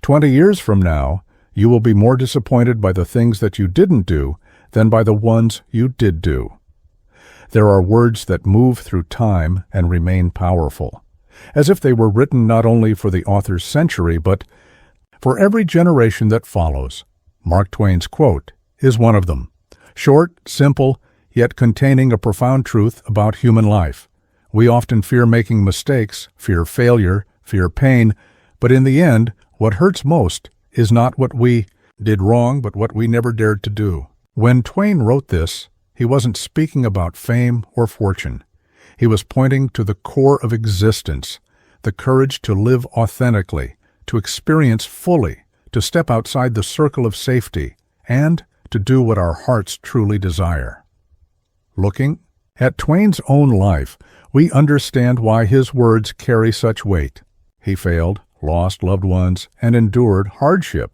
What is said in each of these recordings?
20 years from now, you will be more disappointed by the things that you didn't do than by the ones you did do. There are words that move through time and remain powerful, as if they were written not only for the author's century, but for every generation that follows. Mark Twain's quote is one of them. Short, simple, yet containing a profound truth about human life. We often fear making mistakes, fear failure, fear pain, but in the end, what hurts most is not what we did wrong, but what we never dared to do. When Twain wrote this, he wasn't speaking about fame or fortune. He was pointing to the core of existence, the courage to live authentically, to experience fully, to step outside the circle of safety, and to do what our hearts truly desire. Looking at Twain's own life, we understand why his words carry such weight. He failed, lost loved ones, and endured hardship,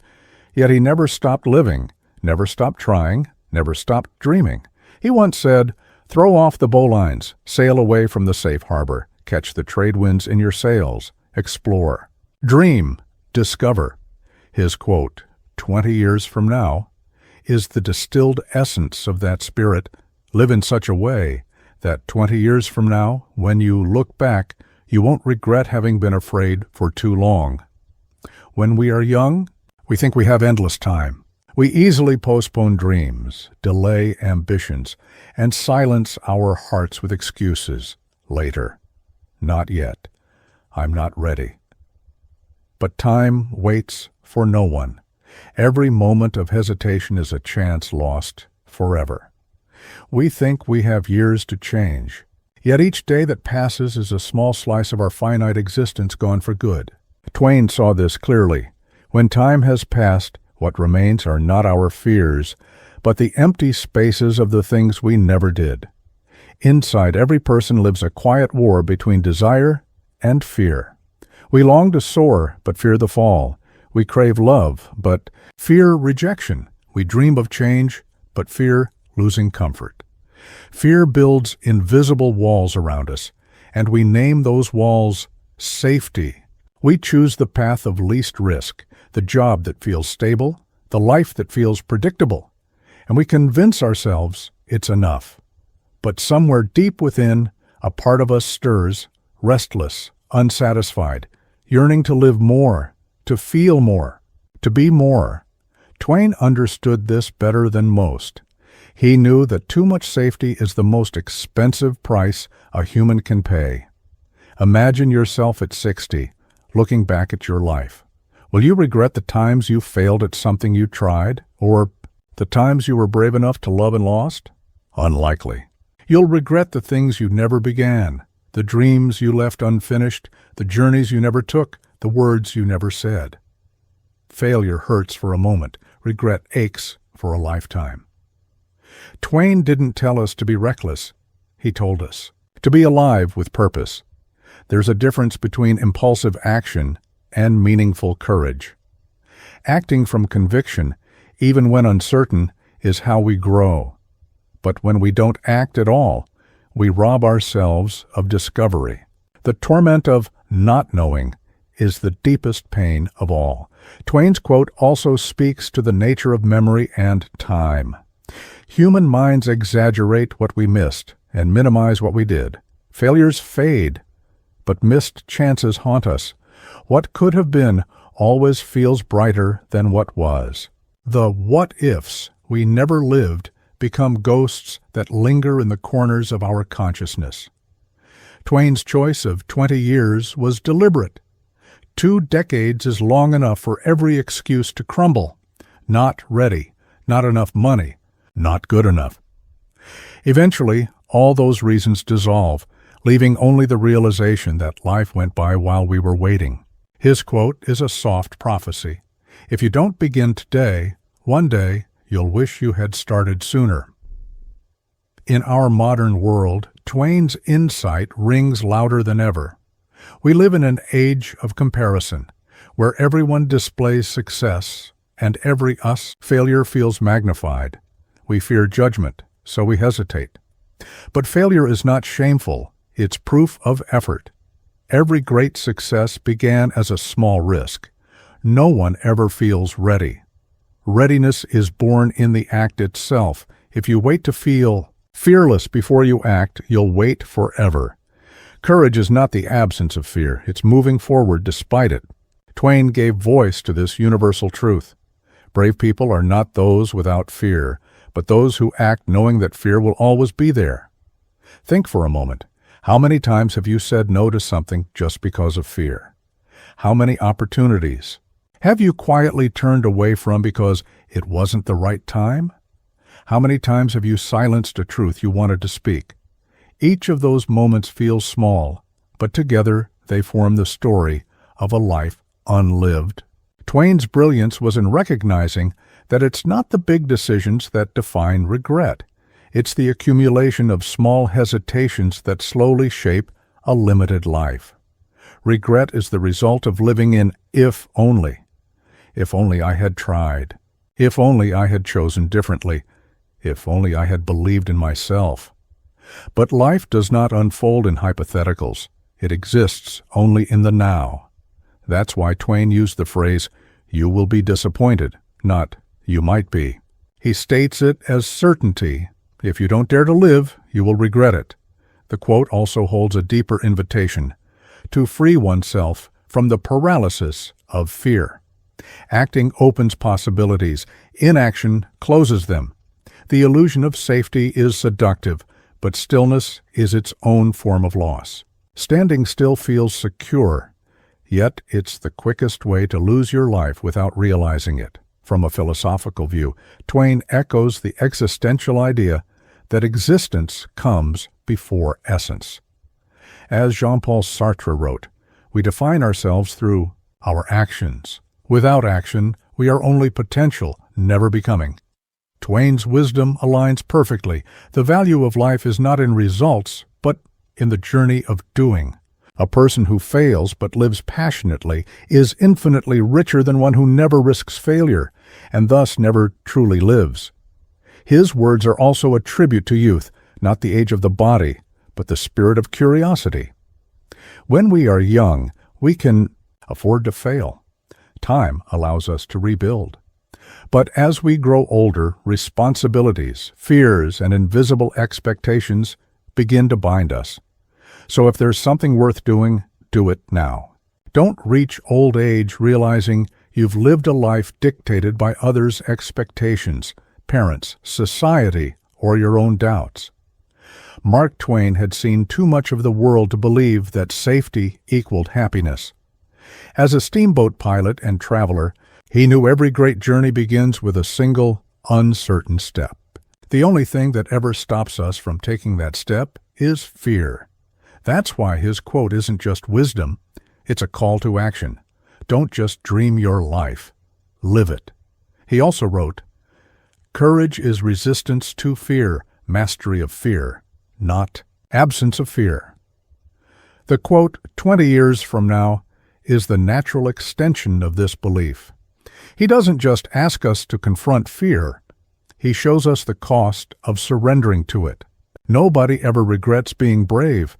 yet he never stopped living, never stopped trying, never stopped dreaming. He once said, "Throw off the bowlines, sail away from the safe harbor, catch the trade winds in your sails, explore, dream, discover." His quote, 20 years from now, is the distilled essence of that spirit. Live in such a way that 20 years from now, when you look back, you won't regret having been afraid for too long. When we are young, we think we have endless time. We easily postpone dreams, delay ambitions, and silence our hearts with excuses. Later. Not yet. I'm not ready. But time waits for no one. Every moment of hesitation is a chance lost forever. We think we have years to change, yet each day that passes is a small slice of our finite existence gone for good. Twain saw this clearly. When time has passed, what remains are not our fears, but the empty spaces of the things we never did. Inside every person lives a quiet war between desire and fear. We long to soar, but fear the fall. We crave love, but fear rejection. We dream of change, but fear losing comfort. Fear builds invisible walls around us, and we name those walls safety. We choose the path of least risk, the job that feels stable, the life that feels predictable, and we convince ourselves it's enough. But somewhere deep within, a part of us stirs, restless, unsatisfied, yearning to live more, to feel more, to be more. Twain understood this better than most. He knew that too much safety is the most expensive price a human can pay. Imagine yourself at 60, looking back at your life. Will you regret the times you failed at something you tried, or the times you were brave enough to love and lost? Unlikely. You'll regret the things you never began, the dreams you left unfinished, the journeys you never took, the words you never said. Failure hurts for a moment. Regret aches for a lifetime. Twain didn't tell us to be reckless. He told us to be alive with purpose. There's a difference between impulsive action and meaningful courage. Acting from conviction, even when uncertain, is how we grow. But when we don't act at all, we rob ourselves of discovery. The torment of not knowing is the deepest pain of all. Twain's quote also speaks to the nature of memory and time. Human minds exaggerate what we missed and minimize what we did. Failures fade, but missed chances haunt us. What could have been always feels brighter than what was. The what-ifs we never lived become ghosts that linger in the corners of our consciousness. Twain's choice of 20 years was deliberate. 2 decades is long enough for every excuse to crumble. Not ready, not enough money, not good enough. Eventually, all those reasons dissolve, leaving only the realization that life went by while we were waiting. His quote is a soft prophecy. If you don't begin today, one day you'll wish you had started sooner. In our modern world, Twain's insight rings louder than ever. We live in an age of comparison, where everyone displays success and every failure feels magnified. We fear judgment, so we hesitate. But failure is not shameful, it's proof of effort. Every great success began as a small risk. no one ever feels ready. Readiness is born in the act itself. If you wait to feel fearless before you act, you'll wait forever. Courage is not the absence of fear, it's moving forward despite it. Twain gave voice to this universal truth. Brave people are not those without fear, but those who act knowing that fear will always be there. Think for a moment. How many times have you said no to something just because of fear? How many opportunities have you quietly turned away from because it wasn't the right time? How many times have you silenced a truth you wanted to speak? Each of those moments feels small, but together they form the story of a life unlived. Twain's brilliance was in recognizing that it's not the big decisions that define regret. It's the accumulation of small hesitations that slowly shape a limited life. Regret is the result of living in if only. If only I had tried. If only I had chosen differently. If only I had believed in myself. But life does not unfold in hypotheticals. It exists only in the now. That's why Twain used the phrase, "You will be disappointed," not "you might be." He states it as certainty. If you don't dare to live, you will regret it. The quote also holds a deeper invitation to free oneself from the paralysis of fear. Acting opens possibilities. Inaction closes them. The illusion of safety is seductive, but stillness is its own form of loss. Standing still feels secure, yet it's the quickest way to lose your life without realizing it. From a philosophical view, Twain echoes the existential idea that existence comes before essence. As Jean-Paul Sartre wrote, we define ourselves through our actions. Without action, we are only potential, never becoming. Twain's wisdom aligns perfectly. The value of life is not in results, but in the journey of doing. A person who fails but lives passionately is infinitely richer than one who never risks failure, and thus never truly lives. His words are also a tribute to youth, not the age of the body, but the spirit of curiosity. When we are young, we can afford to fail. Time allows us to rebuild. But as we grow older, responsibilities, fears, and invisible expectations begin to bind us. So if there's something worth doing, do it now. Don't reach old age realizing you've lived a life dictated by others' expectations, parents, society, or your own doubts. Mark Twain had seen too much of the world to believe that safety equaled happiness. As a steamboat pilot and traveler, he knew every great journey begins with a single, uncertain step. The only thing that ever stops us from taking that step is fear. That's why his quote isn't just wisdom, it's a call to action. Don't just dream your life, live it. He also wrote, "Courage is resistance to fear, mastery of fear, not absence of fear." The quote, 20 years from now, is the natural extension of this belief. He doesn't just ask us to confront fear, he shows us the cost of surrendering to it. Nobody ever regrets being brave,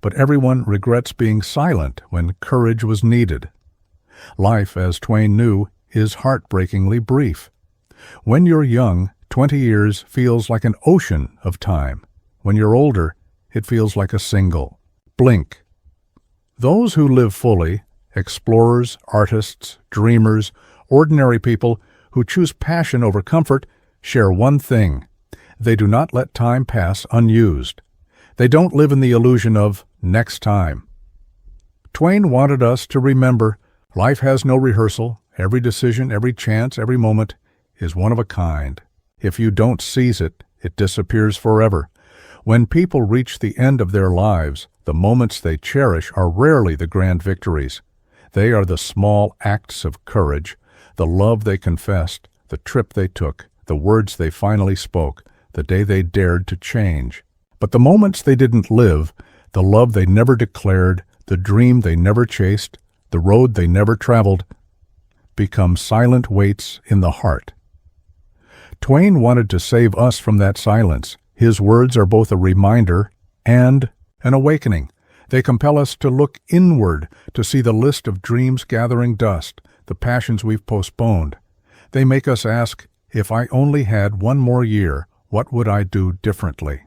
but everyone regrets being silent when courage was needed. Life, as Twain knew, is heartbreakingly brief. When you're young, 20 years feels like an ocean of time. When you're older, it feels like a single blink. Those who live fully, explorers, artists, dreamers, ordinary people who choose passion over comfort, share one thing. They do not let time pass unused. They don't live in the illusion of next time. Twain wanted us to remember life has no rehearsal. Every decision, every chance, every moment is one of a kind. If you don't seize it, it disappears forever. When people reach the end of their lives, the moments they cherish are rarely the grand victories. They are the small acts of courage, the love they confessed, the trip they took, the words they finally spoke, the day they dared to change. But the moments they didn't live, the love they never declared, the dream they never chased, the road they never traveled, become silent weights in the heart. Twain wanted to save us from that silence. His words are both a reminder and an awakening. They compel us to look inward, to see the list of dreams gathering dust, the passions we've postponed. They make us ask, if I only had one more year, what would I do differently?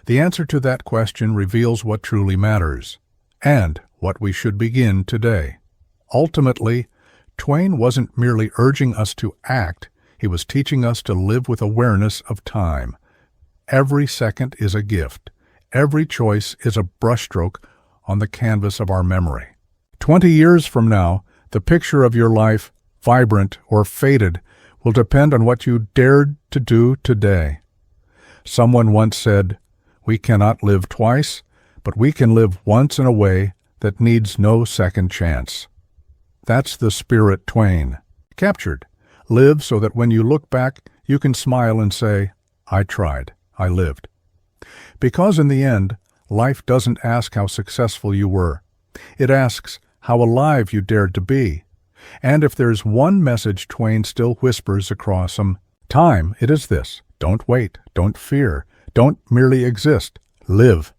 The answer to that question reveals what truly matters, and what we should begin today. Ultimately, Twain wasn't merely urging us to act, he was teaching us to live with awareness of time. Every second is a gift. Every choice is a brushstroke on the canvas of our memory. 20 years from now, the picture of your life, vibrant or faded, will depend on what you dared to do today. Someone once said, "We cannot live twice, but we can live once in a way that needs no second chance." That's the spirit Twain captured. Live so that when you look back, you can smile and say, "I tried, I lived." Because in the end, life doesn't ask how successful you were. It asks how alive you dared to be. And if there's one message Twain still whispers across time, it is this: don't wait, don't fear, don't merely exist, live.